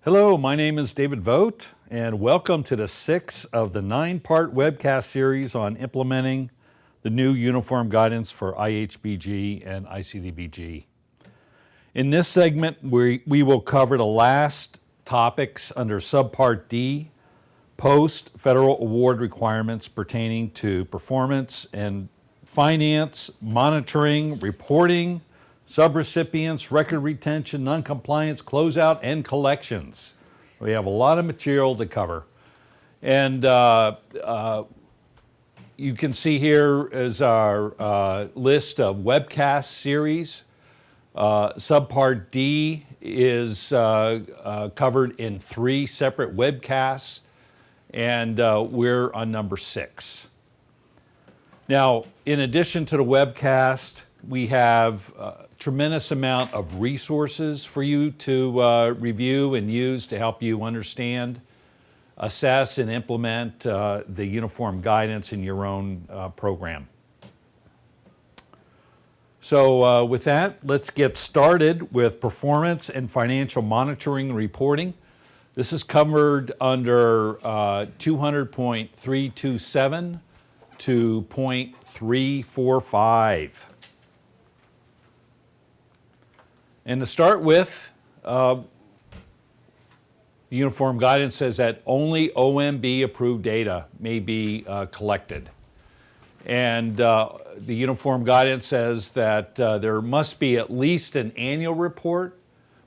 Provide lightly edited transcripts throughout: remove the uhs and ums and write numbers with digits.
Hello, my name is David Vogt, and welcome to the 6th of the 9-part webcast series on implementing the new uniform guidance for IHBG and ICDBG. In this segment, we will cover the last topics under Subpart D, post-federal award requirements pertaining to performance and finance, monitoring, reporting, sub-recipients, record retention, non-compliance, closeout, and collections. We have a lot of material to cover. And you can see here is our list of webcast series. Subpart D is covered in 3 separate webcasts, and we're on number 6. Now, in addition to the webcast, we have a tremendous amount of resources for you to review and use to help you understand, assess, and implement the uniform guidance in your own program. So with that, let's get started with performance and financial monitoring and reporting. This is covered under 200.327 to .345. And to start with, the uniform guidance says that only OMB approved data may be collected. And the uniform guidance says that there must be at least an annual report,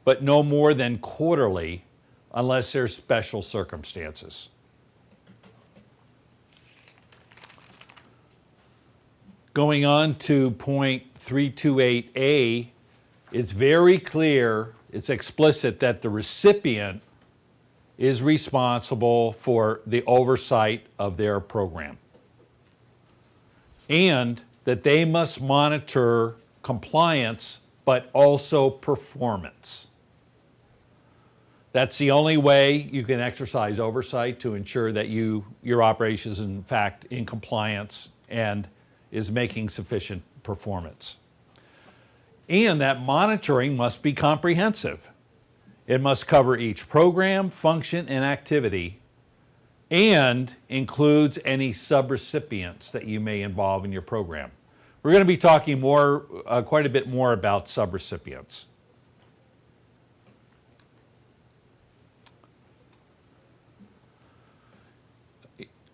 but no more than quarterly unless there's special circumstances. Going on to .328A, it's very clear, it's explicit that the recipient is responsible for the oversight of their program, and that they must monitor compliance, but also performance. That's the only way you can exercise oversight to ensure that your operation is in fact in compliance and is making sufficient performance. And that monitoring must be comprehensive. It must cover each program, function, and activity, and includes any sub-recipients that you may involve in your program. We're going to be talking quite a bit more about sub-recipients.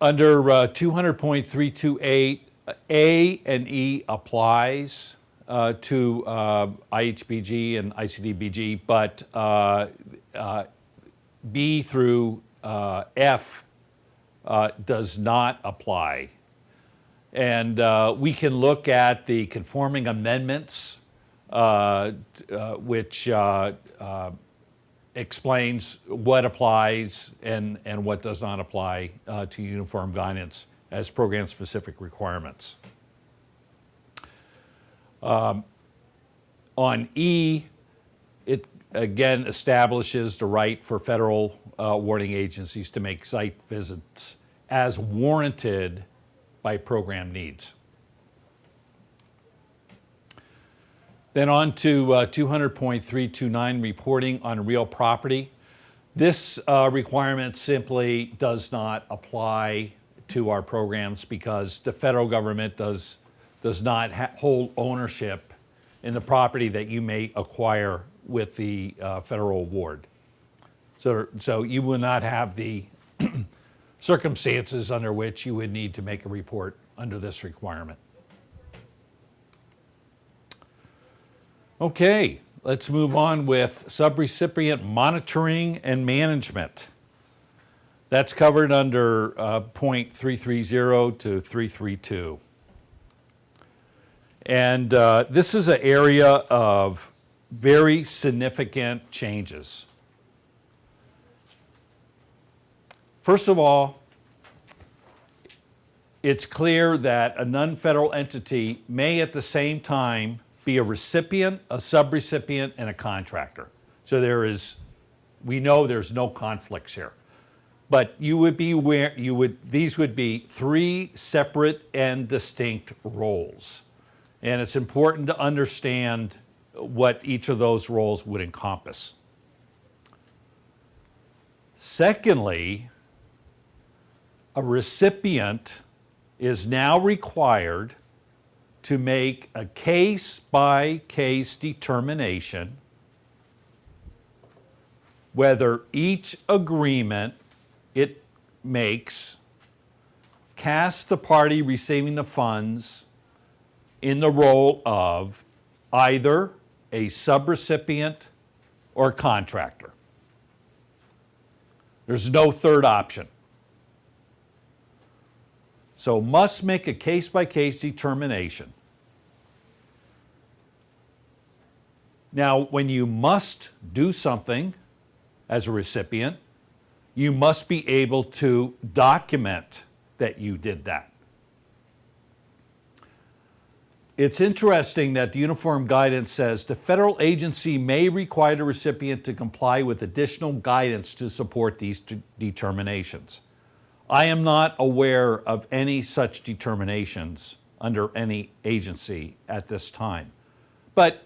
Under 200.328, A and E applies to IHBG and ICDBG, but B through F does not apply. And we can look at the conforming amendments, which explains what applies and what does not apply to uniform guidance as program-specific requirements. On E, it again establishes the right for federal awarding agencies to make site visits as warranted by program needs. Then on to 200.329, reporting on real property. This requirement simply does not apply to our programs because the federal government does not hold ownership in the property that you may acquire with the federal award. So you will not have the circumstances under which you would need to make a report under this requirement. Okay, let's move on with sub-recipient monitoring and management. That's covered under .330 to 332. And this is an area of very significant changes. First of all, it's clear that a non-federal entity may at the same time be a recipient, a sub-recipient, and a contractor. So we know there's no conflicts here. But you would be aware, these would be 3 separate and distinct roles. And it's important to understand what each of those roles would encompass. Secondly, a recipient is now required to make a case-by-case determination whether each agreement it makes casts the party receiving the funds in the role of either a subrecipient or contractor. There's no third option. So must make a case-by-case determination. Now, when you must do something as a recipient, you must be able to document that you did that. It's interesting that the uniform guidance says the federal agency may require the recipient to comply with additional guidance to support these determinations. I am not aware of any such determinations under any agency at this time, but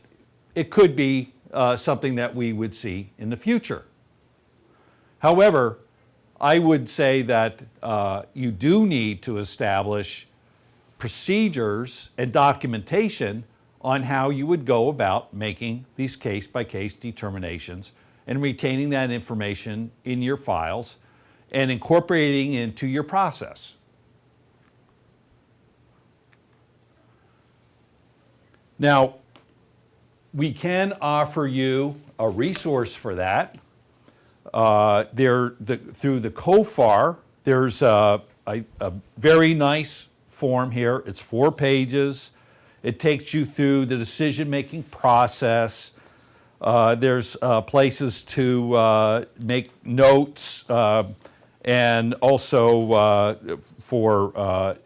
it could be something that we would see in the future. However, I would say that you do need to establish procedures and documentation on how you would go about making these case-by-case determinations and retaining that information in your files and incorporating into your process. Now, we can offer you a resource for that. Through the COFAR, there's a very nice form here. It's 4 pages. It takes you through the decision-making process. There's places to make notes and also for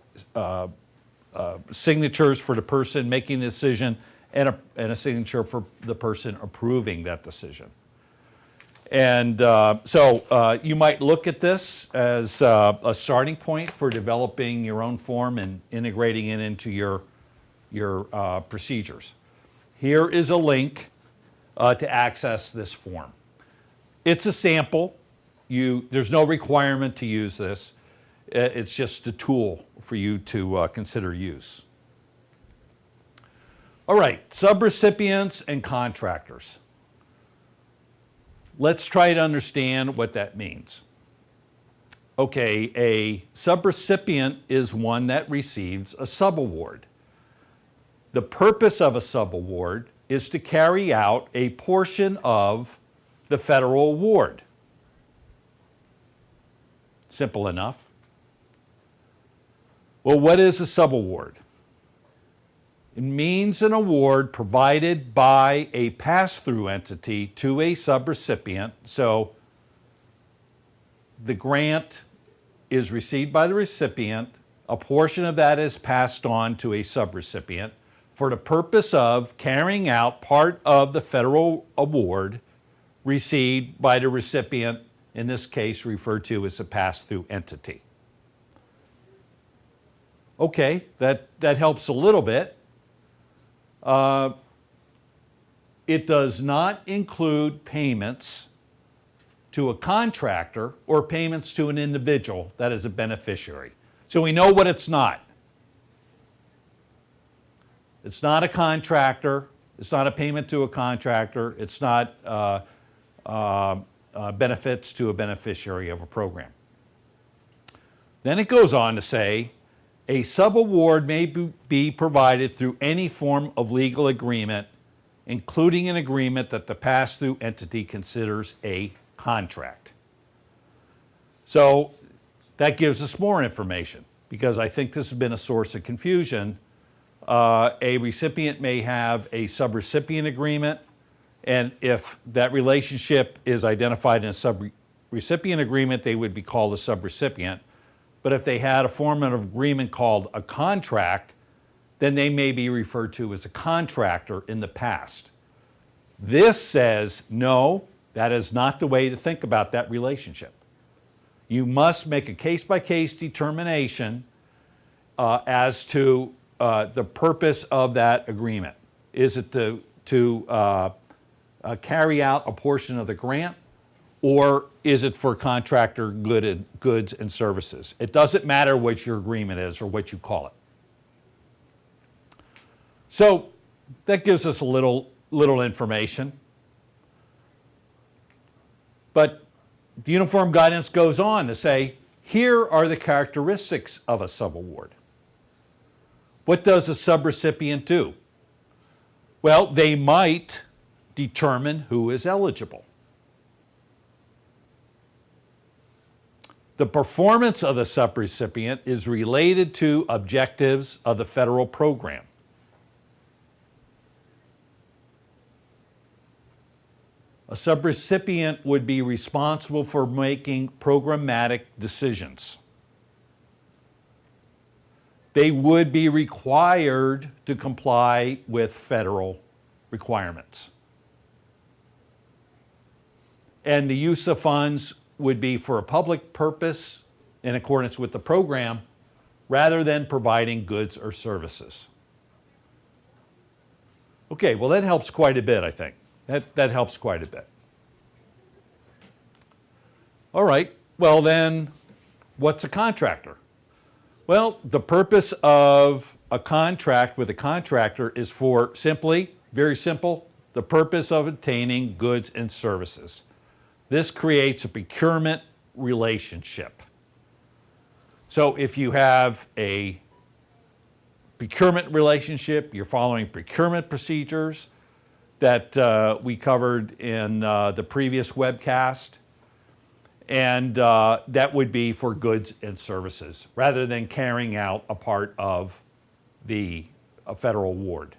signatures for the person making the decision and a signature for the person approving that decision. And so you might look at this as a starting point for developing your own form and integrating it into your procedures. Here is a link to access this form. It's a sample. There's no requirement to use this. It's just a tool for you to consider use. All right, subrecipients and contractors. Let's try to understand what that means. Okay, a subrecipient is one that receives a subaward. The purpose of a subaward is to carry out a portion of the federal award. Simple enough. Well, what is a subaward? It means an award provided by a pass-through entity to a subrecipient. So the grant is received by the recipient. A portion of that is passed on to a subrecipient for the purpose of carrying out part of the federal award received by the recipient, in this case referred to as a pass-through entity. Okay, that helps a little bit. It does not include payments to a contractor or payments to an individual that is a beneficiary. So we know what it's not. It's not a contractor. It's not a payment to a contractor. It's not benefits to a beneficiary of a program. Then it goes on to say, a subaward may be provided through any form of legal agreement, including an agreement that the pass-through entity considers a contract. So that gives us more information, because I think this has been a source of confusion. A recipient may have a subrecipient agreement, and if that relationship is identified in a subrecipient agreement, they would be called a subrecipient. But if they had a form of agreement called a contract, then they may be referred to as a contractor in the past. This says, no, that is not the way to think about that relationship. You must make a case-by-case determination as to the purpose of that agreement. Is it to carry out a portion of the grant, or is it for contractor goods and services? It doesn't matter what your agreement is or what you call it. So that gives us a little information. But the uniform guidance goes on to say, here are the characteristics of a subaward. What does a subrecipient do? Well, they might determine who is eligible. The performance of the subrecipient is related to objectives of the federal program. A subrecipient would be responsible for making programmatic decisions. They would be required to comply with federal requirements. And the use of funds would be for a public purpose in accordance with the program, rather than providing goods or services. Okay, well that helps quite a bit, I think. That helps quite a bit. All right, well then, what's a contractor? Well, the purpose of a contract with a contractor is for simply, very simple, the purpose of obtaining goods and services. This creates a procurement relationship. So if you have a procurement relationship, you're following procurement procedures that we covered in the previous webcast, and that would be for goods and services, rather than carrying out a part of the federal award.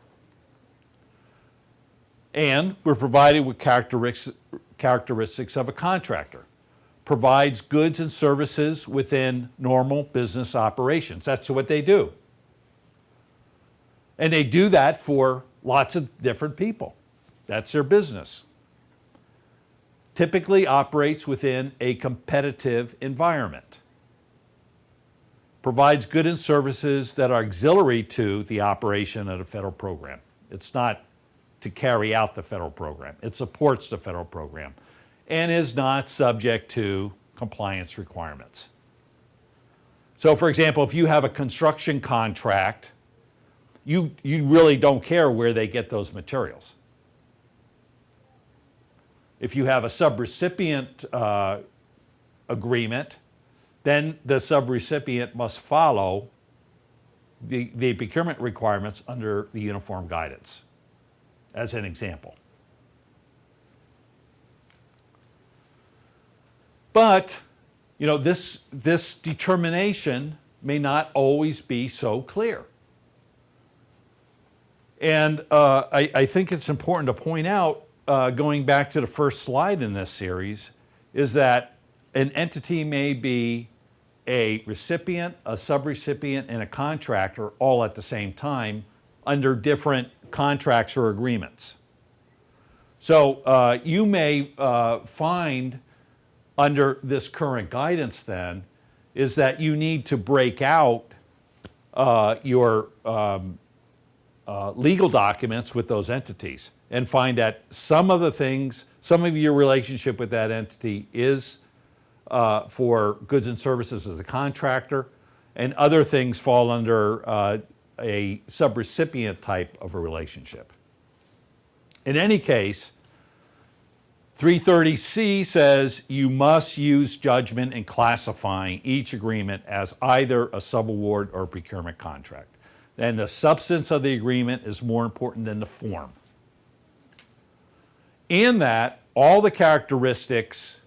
And we're provided with characteristics of a contractor. Provides goods and services within normal business operations. That's what they do. And they do that for lots of different people. That's their business. Typically operates within a competitive environment. Provides goods and services that are auxiliary to the operation of the federal program. It's not to carry out the federal program. It supports the federal program and is not subject to compliance requirements. So for example, if you have a construction contract, you really don't care where they get those materials. If you have a subrecipient agreement, then the subrecipient must follow the procurement requirements under the uniform guidance, as an example. But, you know, this determination may not always be so clear. And I think it's important to point out, going back to the first slide in this series, is that an entity may be a recipient, a subrecipient, and a contractor all at the same time under different contracts or agreements. So you may find under this current guidance then is that you need to break out your legal documents with those entities and find that some of the things, some of your relationship with that entity is for goods and services as a contractor, and other things fall under a subrecipient type of a relationship. In any case, 330C says you must use judgment in classifying each agreement as either a subaward or a procurement contract. And the substance of the agreement is more important than the form. In that, all the characteristics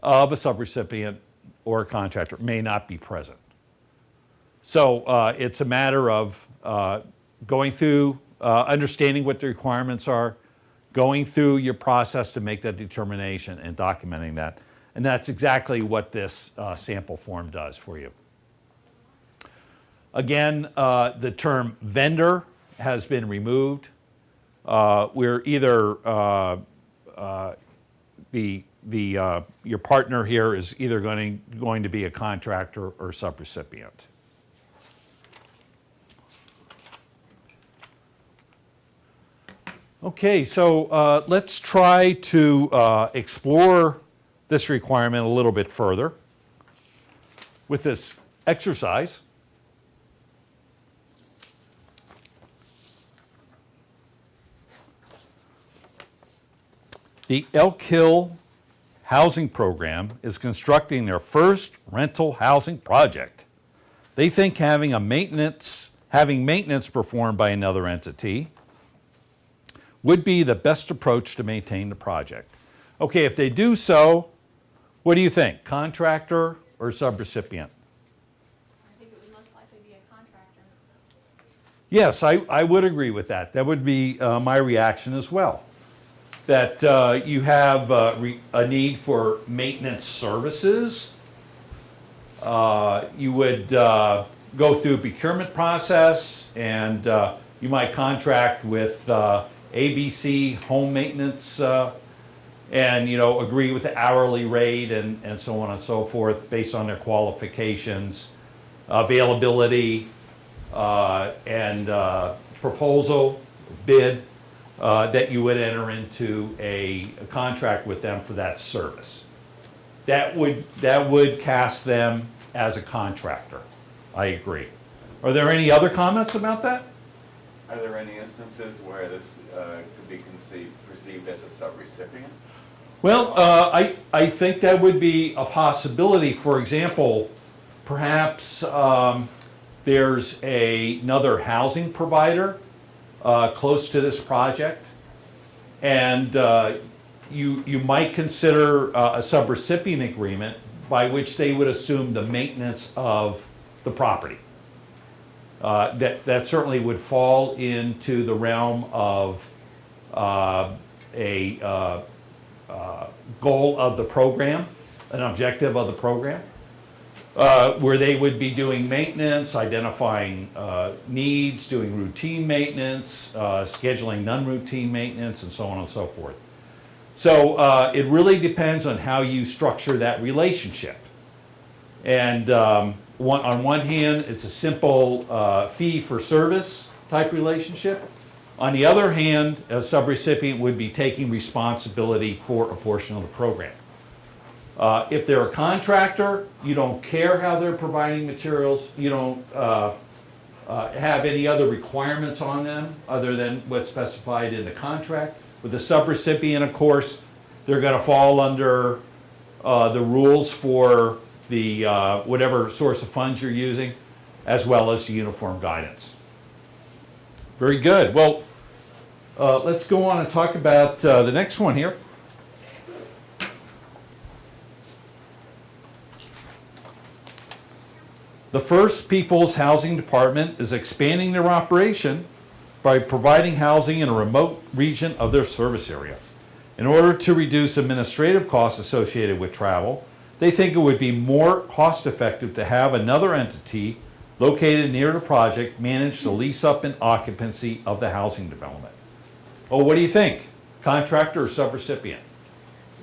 of a subrecipient or a contractor may not be present. So it's a matter of going through, understanding what the requirements are, going through your process to make that determination and documenting that. And that's exactly what this sample form does for you. Again, the term vendor has been removed. We're either, your partner here is either going to be a contractor or subrecipient. Okay, so let's try to explore this requirement a little bit further with this exercise. The Elk Hill Housing Program is constructing their first rental housing project. They think having maintenance performed by another entity would be the best approach to maintain the project. Okay, if they do so, what do you think? Contractor or subrecipient? I think it would most likely be a contractor. Yes, I would agree with that. That would be my reaction as well. That you have a need for maintenance services. You would go through a procurement process, and you might contract with ABC Home Maintenance and agree with the hourly rate and so on and so forth based on their qualifications, availability, and proposal, bid, that you would enter into a contract with them for that service. That would cast them as a contractor. I agree. Are there any other comments about that? Are there any instances where this could be perceived as a subrecipient? Well, I think that would be a possibility. For example, perhaps there's another housing provider close to this project, and you might consider a subrecipient agreement by which they would assume the maintenance of the property. That certainly would fall into the realm of a goal of the program, an objective of the program, where they would be doing maintenance, identifying needs, doing routine maintenance, scheduling non-routine maintenance, and so on and so forth. So it really depends on how you structure that relationship. And on one hand, it's a simple fee for service type relationship. On the other hand, a subrecipient would be taking responsibility for a portion of the program. If they're a contractor, you don't care how they're providing materials. You don't have any other requirements on them other than what's specified in the contract. With the subrecipient, of course, they're going to fall under the rules for the whatever source of funds you're using, as well as the uniform guidance. Very good. Well, let's go on and talk about the next one here. The First People's Housing Department is expanding their operation by providing housing in a remote region of their service area. In order to reduce administrative costs associated with travel, they think it would be more cost-effective to have another entity located near the project manage the lease-up and occupancy of the housing development. Oh, what do you think? Contractor or subrecipient?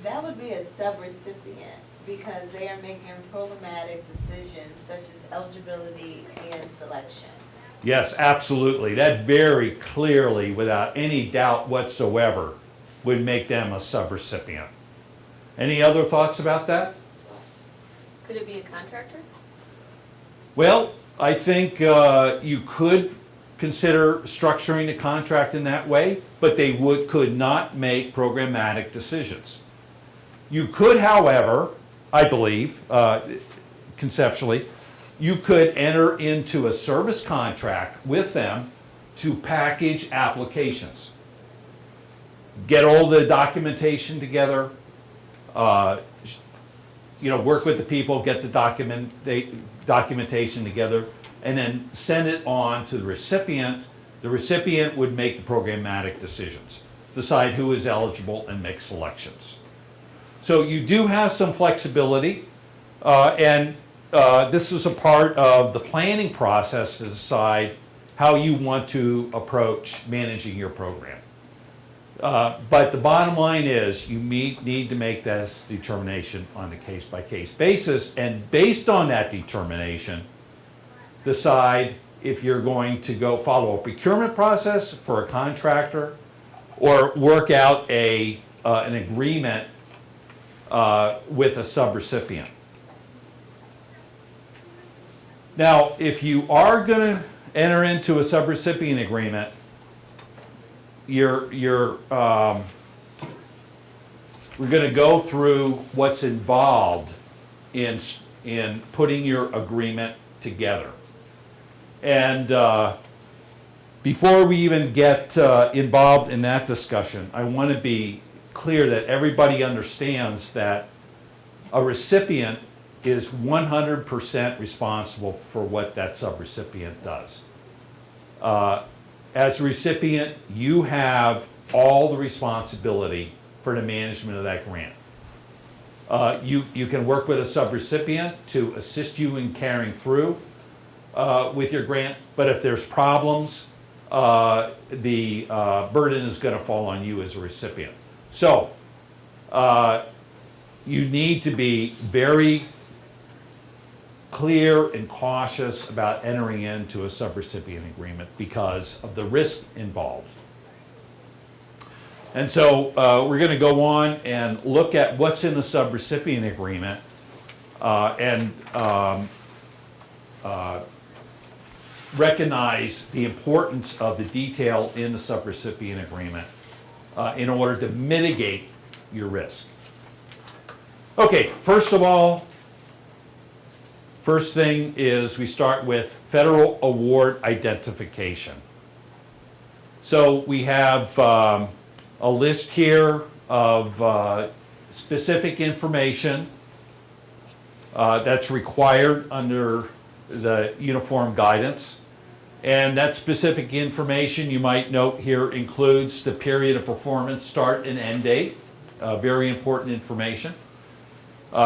That would be a subrecipient because they are making programmatic decisions such as eligibility and selection. Yes, absolutely. That very clearly, without any doubt whatsoever, would make them a subrecipient. Any other thoughts about that? Could it be a contractor? Well, I think you could consider structuring the contract in that way, but they could not make programmatic decisions. You could, however, I believe, conceptually, you could enter into a service contract with them to package applications. Get all the documentation together, work with the people, get the documentation together, and then send it on to the recipient. The recipient would make the programmatic decisions, decide who is eligible, and make selections. So you do have some flexibility, and this is a part of the planning process to decide how you want to approach managing your program. But the bottom line is you need to make this determination on a case-by-case basis, and based on that determination, decide if you're going to go follow a procurement process for a contractor or work out an agreement with a subrecipient. Now, if you are going to enter into a subrecipient agreement, we're going to go through what's involved in putting your agreement together. And before we even get involved in that discussion, I want to be clear that everybody understands that a recipient is 100% responsible for what that subrecipient does. As a recipient, you have all the responsibility for the management of that grant. You can work with a subrecipient to assist you in carrying through with your grant, but if there's problems, the burden is going to fall on you as a recipient. So you need to be very clear and cautious about entering into a subrecipient agreement because of the risk involved. And so we're going to go on and look at what's in the subrecipient agreement and recognize the importance of the detail in the subrecipient agreement in order to mitigate your risk. Okay, first of all, first thing is we start with federal award identification. So we have a list here of specific information that's required under the uniform guidance. And that specific information, you might note here, includes the period of performance start and end date, very important information,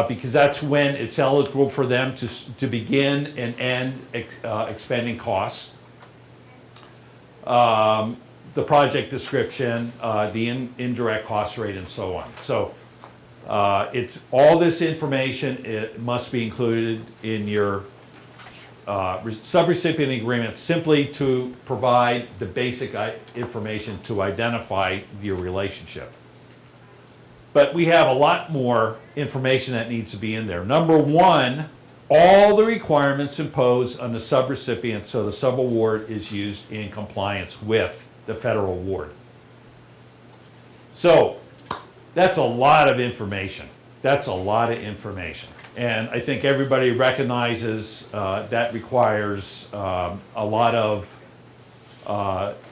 because that's when it's eligible for them to begin and end expending costs. The project description, the indirect cost rate, and so on. So it's all this information, it must be included in your subrecipient agreement simply to provide the basic information to identify your relationship. But we have a lot more information that needs to be in there. Number one, all the requirements imposed on the subrecipient so the subaward is used in compliance with the federal award. So that's a lot of information. That's a lot of information. And I think everybody recognizes that requires a lot of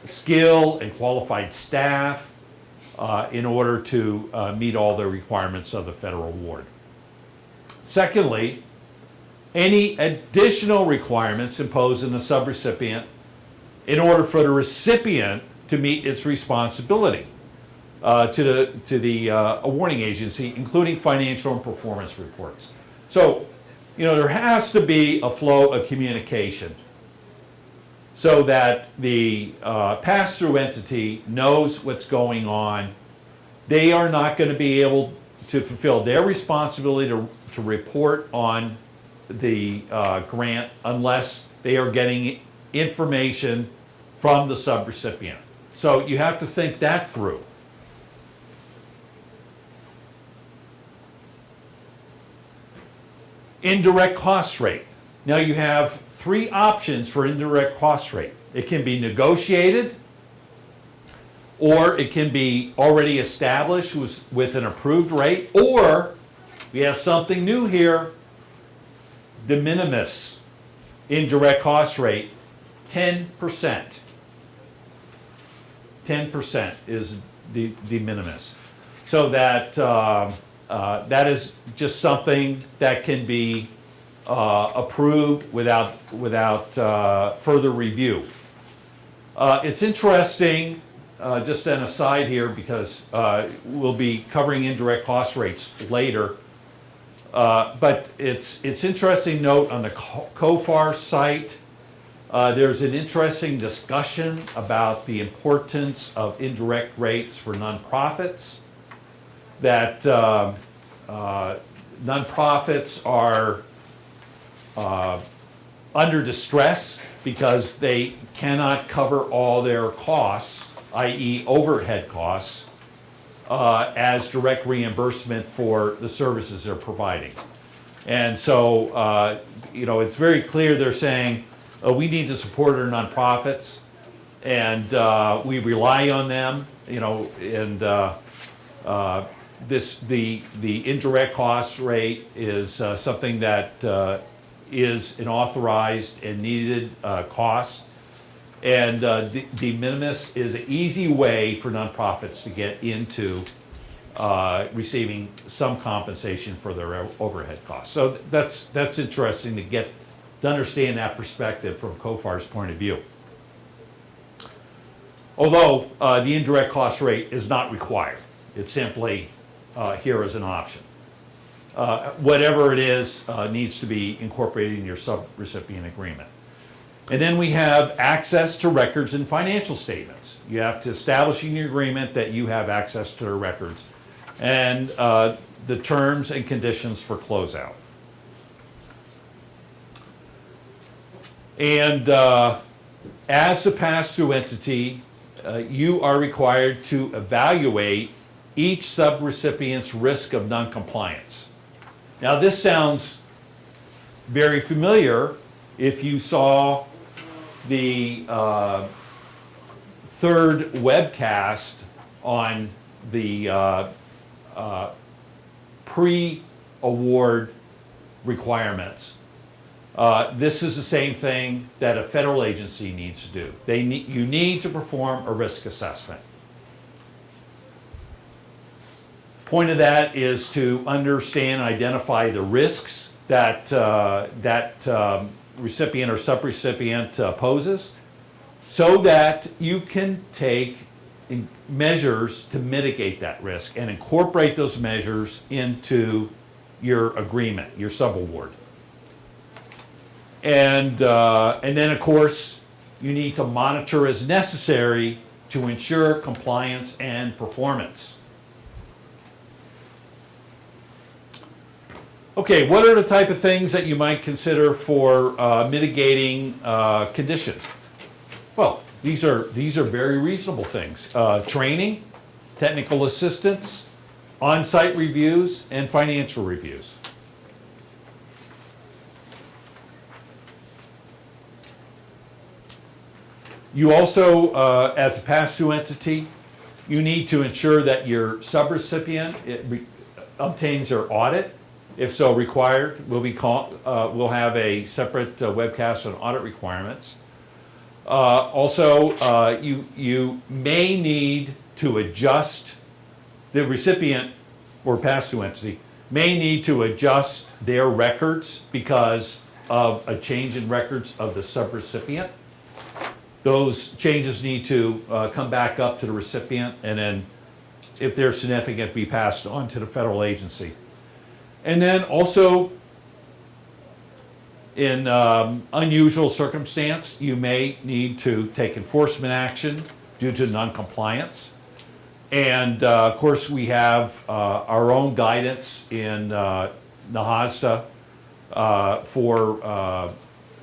skill and qualified staff in order to meet all the requirements of the federal award. Secondly, any additional requirements imposed in the subrecipient in order for the recipient to meet its responsibility to the awarding agency, including financial and performance reports. So, there has to be a flow of communication so that the pass-through entity knows what's going on. They are not going to be able to fulfill their responsibility to report on the grant unless they are getting information from the subrecipient. So you have to think that through. Indirect cost rate. Now you have three options for indirect cost rate. It can be negotiated, or it can be already established with an approved rate, or we have something new here, de minimis indirect cost rate, 10%. 10% is the de minimis. So that that is just something that can be approved without further review. It's interesting, just an aside here, because we'll be covering indirect cost rates later. But it's interesting note on the COFAR site. There's an interesting discussion about the importance of indirect rates for nonprofits. That nonprofits are under distress because they cannot cover all their costs, i.e. overhead costs, as direct reimbursement for the services they're providing. And so, it's very clear they're saying, we need to support our nonprofits, and we rely on them, and the indirect cost rate is something that is an authorized and needed cost. And de minimis is an easy way for nonprofits to get into receiving some compensation for their overhead costs. So that's interesting to understand that perspective from COFAR's point of view. Although the indirect cost rate is not required, it's simply here as an option. Whatever it is needs to be incorporated in your sub-recipient agreement. And then we have access to records and financial statements. You have to establish in your agreement that you have access to the records and the terms and conditions for closeout. And as the pass-through entity, you are required to evaluate each subrecipient's risk of noncompliance. Now, this sounds very familiar if you saw the third webcast on the pre-award requirements. This is the same thing that a federal agency needs to do. You need to perform a risk assessment. Point of that is to understand and identify the risks that recipient or subrecipient poses, so that you can take measures to mitigate that risk and incorporate those measures into your agreement, your subaward. And then, of course, you need to monitor as necessary to ensure compliance and performance. Okay, what are the type of things that you might consider for mitigating conditions? Well, these are very reasonable things. Training, technical assistance, on-site reviews, and financial reviews. You also, as a pass-through entity, you need to ensure that your subrecipient obtains their audit. If so required, we'll have a separate webcast on audit requirements. Also, you may need to adjust, the recipient or pass-through entity may need to adjust their records because of a change in records of the subrecipient. Those changes need to come back up to the recipient, and then, if they're significant, be passed on to the federal agency. And then also, in unusual circumstance, you may need to take enforcement action due to noncompliance. And of course, we have our own guidance in NAHASTA for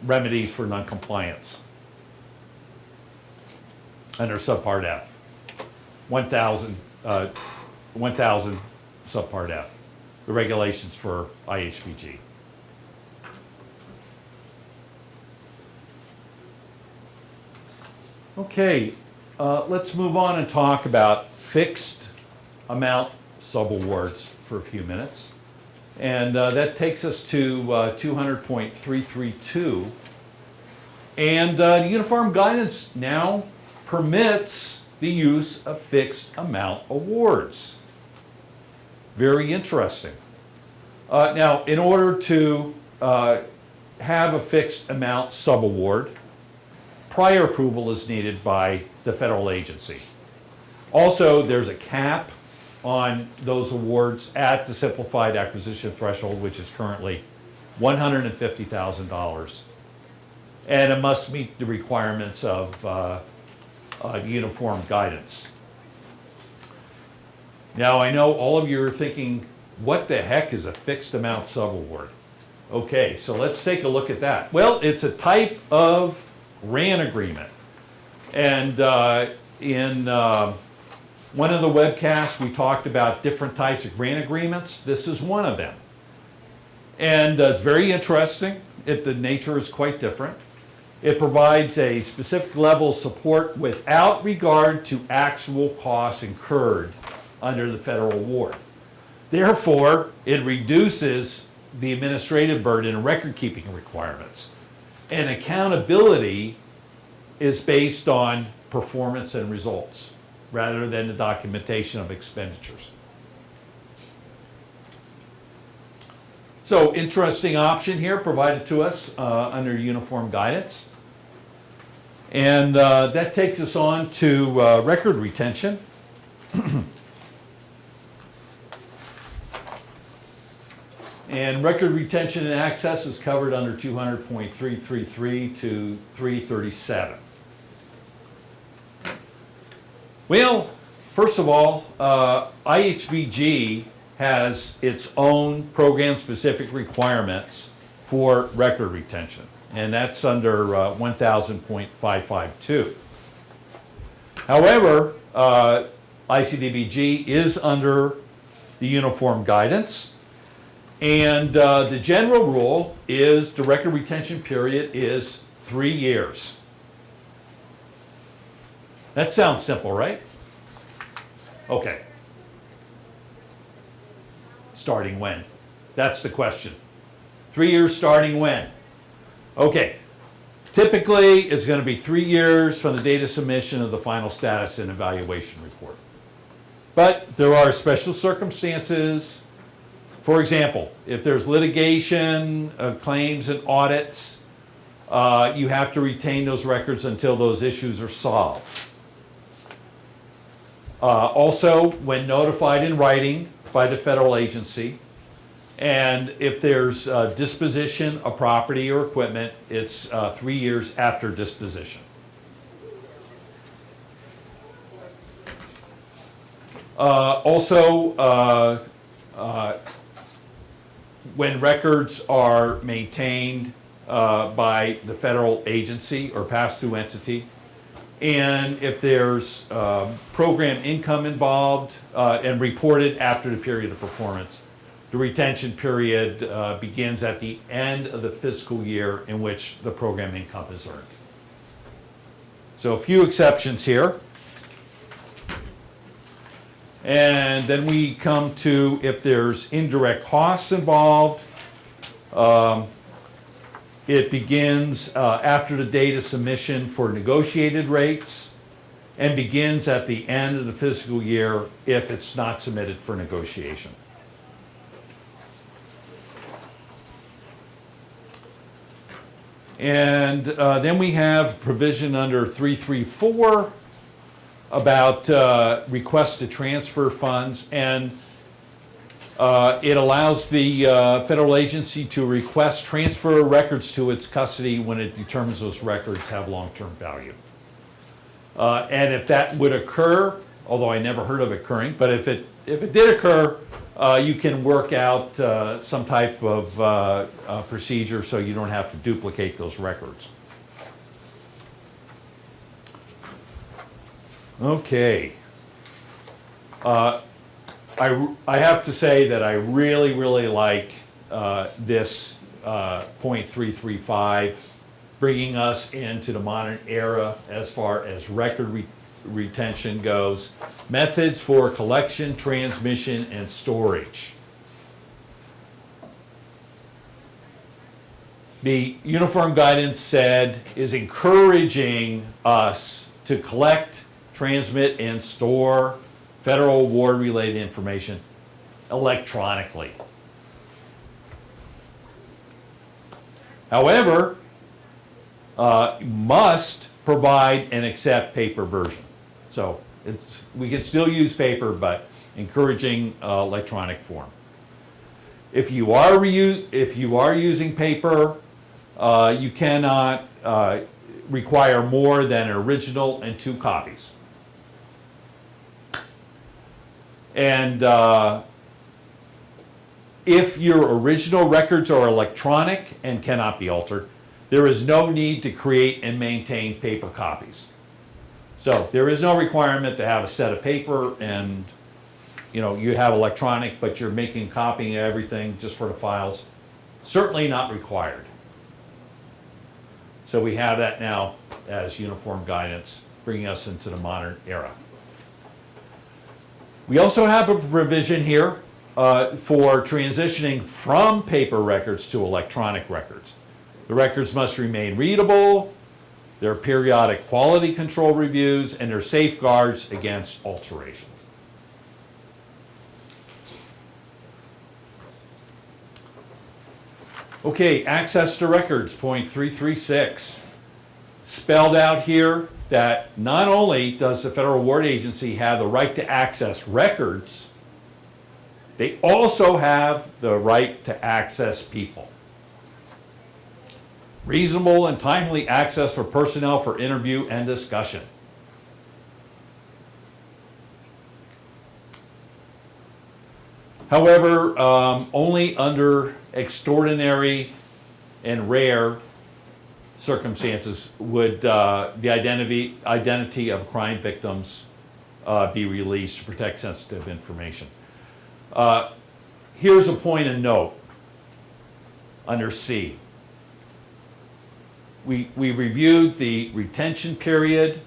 remedies for noncompliance under subpart F, 1000 subpart F, the regulations for IHBG. Okay, let's move on and talk about fixed amount subawards for a few minutes. And that takes us to 200.332. And the uniform guidance now permits the use of fixed amount awards. Very interesting. Now, in order to have a fixed amount subaward, prior approval is needed by the federal agency. Also, there's a cap on those awards at the simplified acquisition threshold, which is currently $150,000. And it must meet the requirements of uniform guidance. Now, I know all of you are thinking, what the heck is a fixed amount subaward? Okay, so let's take a look at that. Well, it's a type of RAN agreement. And in One of the webcasts, we talked about different types of grant agreements. This is one of them. And it's very interesting. The nature is quite different. It provides a specific level of support without regard to actual costs incurred under the federal award. Therefore, it reduces the administrative burden and record-keeping requirements. And accountability is based on performance and results rather than the documentation of expenditures. So, interesting option here provided to us under uniform guidance. And that takes us on to record retention. And record retention and access is covered under 200.333 to 337. Well, first of all, IHBG has its own program-specific requirements for record retention, and that's under 1000.552. However, ICDBG is under the uniform guidance, and the general rule is the record retention period is 3 years. That sounds simple, right? Okay. Starting when? That's the question. 3 years starting when? Okay. Typically, it's going to be 3 years from the date of submission of the final status and evaluation report. But there are special circumstances. For example, if there's litigation, claims, and audits, you have to retain those records until those issues are solved. Also, when notified in writing by the federal agency, and if there's disposition of property or equipment, it's 3 years after disposition. Also, when records are maintained by the federal agency or pass-through entity, and if there's program income involved and reported after the period of performance, the retention period begins at the end of the fiscal year in which the program income is earned. So a few exceptions here. And then we come to if there's indirect costs involved. It begins after the date of submission for negotiated rates and begins at the end of the fiscal year if it's not submitted for negotiation. And then we have provision under 334 about requests to transfer funds, and it allows the federal agency to request transfer records to its custody when it determines those records have long-term value. And if that would occur, although I never heard of it occurring, but if it did occur, you can work out some type of procedure so you don't have to duplicate those records. Okay. I have to say that I really, really like this .335, bringing us into the modern era as far as record retention goes. Methods for collection, transmission, and storage. The uniform guidance said is encouraging us to collect, transmit, and store federal award-related information electronically. However, must provide and accept paper version. So we can still use paper, but encouraging electronic form. If you are using paper, you cannot require more than an original and 2 copies. And if your original records are electronic and cannot be altered, there is no need to create and maintain paper copies. So there is no requirement to have a set of paper and, you know, you have electronic, but you're making copying of everything just for the files. Certainly not required. So we have that now as uniform guidance, bringing us into the modern era. We also have a provision here for transitioning from paper records to electronic records. The records must remain readable, there are periodic quality control reviews, and there are safeguards against alterations. Okay, access to records, point 336. Spelled out here that not only does the Federal Award Agency have the right to access records, they also have the right to access people. Reasonable and timely access for personnel for interview and discussion. However, only under extraordinary and rare circumstances would the identity of crime victims be released to protect sensitive information. Here's a point of note under C. We reviewed the retention period.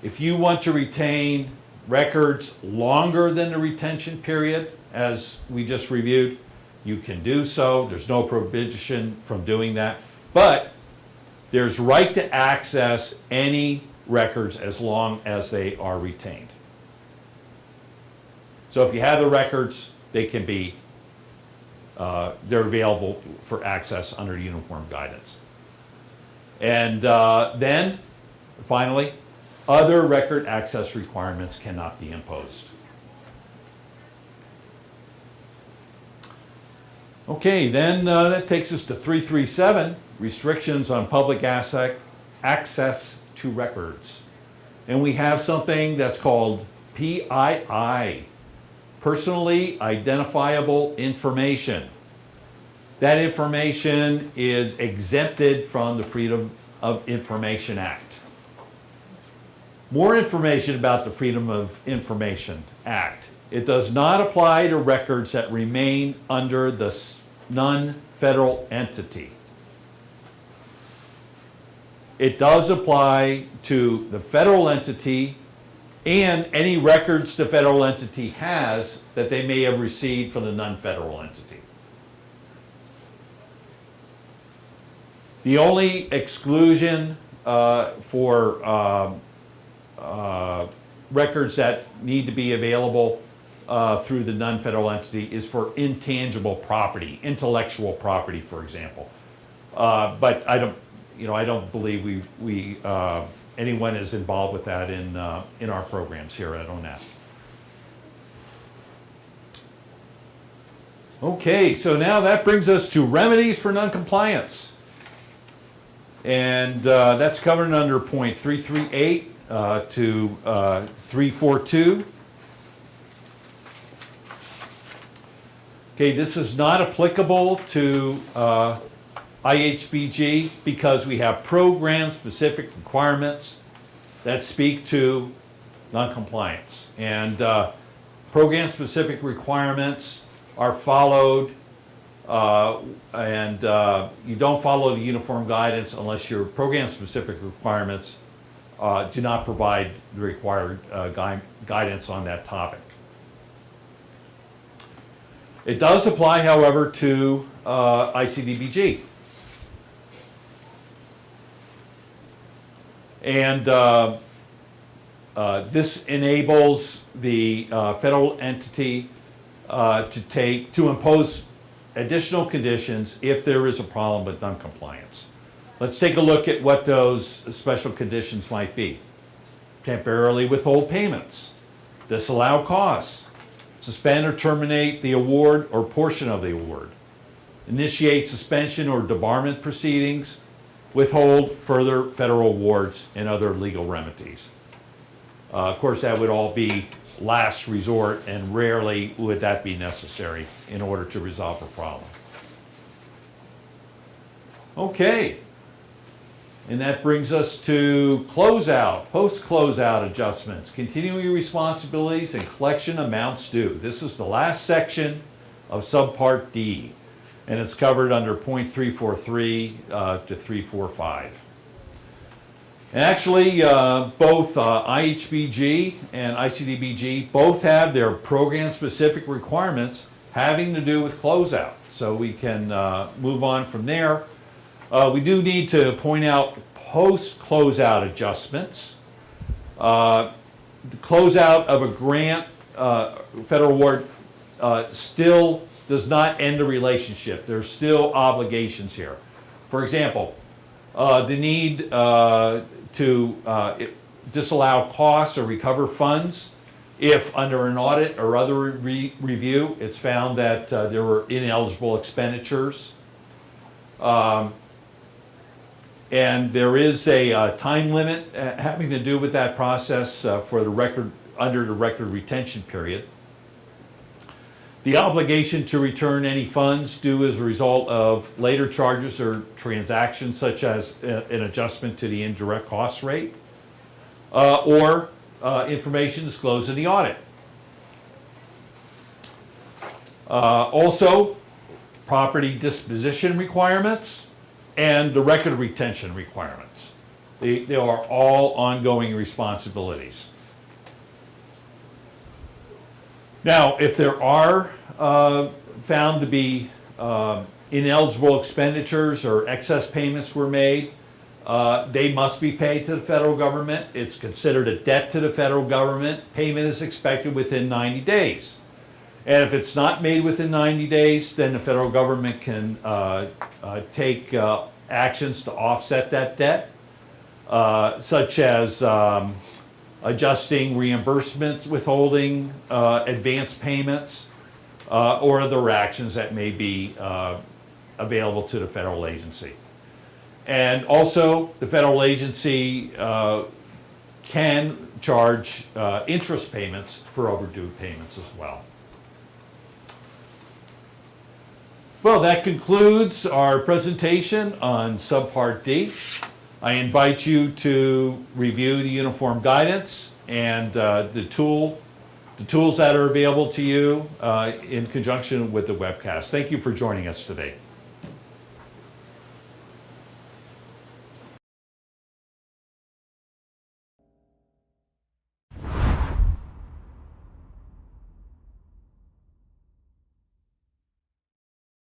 If you want to retain records longer than the retention period, as we just reviewed, you can do so. There's no prohibition from doing that. But there's right to access any records as long as they are retained. So if you have the records, they can be, they're available for access under uniform guidance. And then, finally, other record access requirements cannot be imposed. Okay, then that takes us to 337, restrictions on public access to records. And we have something that's called PII, personally identifiable information. That information is exempted from the Freedom of Information Act. More information about the Freedom of Information Act. It does not apply to records that remain under the non-federal entity. It does apply to the federal entity and any records the federal entity has that they may have received from the non-federal entity. The only exclusion for records that need to be available through the non-federal entity is for intangible property, intellectual property, for example. But I don't believe anyone is involved with that in our programs here at ONAP. Okay, so now that brings us to remedies for noncompliance. And that's covered under point 338 to 342. Okay, this is not applicable to IHBG because we have program-specific requirements that speak to noncompliance. And program-specific requirements are followed, and you don't follow the uniform guidance unless your program-specific requirements do not provide the required guidance on that topic. It does apply, however, to ICDBG. And this enables the federal entity to impose additional conditions if there is a problem with noncompliance. Let's take a look at what those special conditions might be. Temporarily withhold payments, disallow costs, suspend or terminate the award or portion of the award, initiate suspension or debarment proceedings, withhold further federal awards and other legal remedies. Of course, that would all be last resort, and rarely would that be necessary in order to resolve a problem. Okay. And that brings us to closeout, post-closeout adjustments, continuing responsibilities and collection amounts due. This is the last section of Subpart D, and it's covered under point 343 to 345. And actually, both IHBG and ICDBG both have their program-specific requirements having to do with closeout. So we can move on from there. We do need to point out post-closeout adjustments. The closeout of a grant, federal award, still does not end the relationship. There's still obligations here. For example, the need to disallow costs or recover funds if under an audit or other review it's found that there were ineligible expenditures. And there is a time limit having to do with that process for the record, under the record retention period. The obligation to return any funds due as a result of later charges or transactions such as an adjustment to the indirect cost rate or information disclosed in the audit. Also, property disposition requirements and the record retention requirements. They are all ongoing responsibilities. Now, if there are found to be ineligible expenditures or excess payments were made, they must be paid to the federal government. It's considered a debt to the federal government. Payment is expected within 90 days. And if it's not made within 90 days, then the federal government can take actions to offset that debt, such as adjusting reimbursements, withholding advance payments, or other actions that may be available to the federal agency. And also, the federal agency can charge interest payments for overdue payments as well. Well, that concludes our presentation on Subpart D. I invite you to review the uniform guidance and the tools that are available to you in conjunction with the webcast. Thank you for joining us today.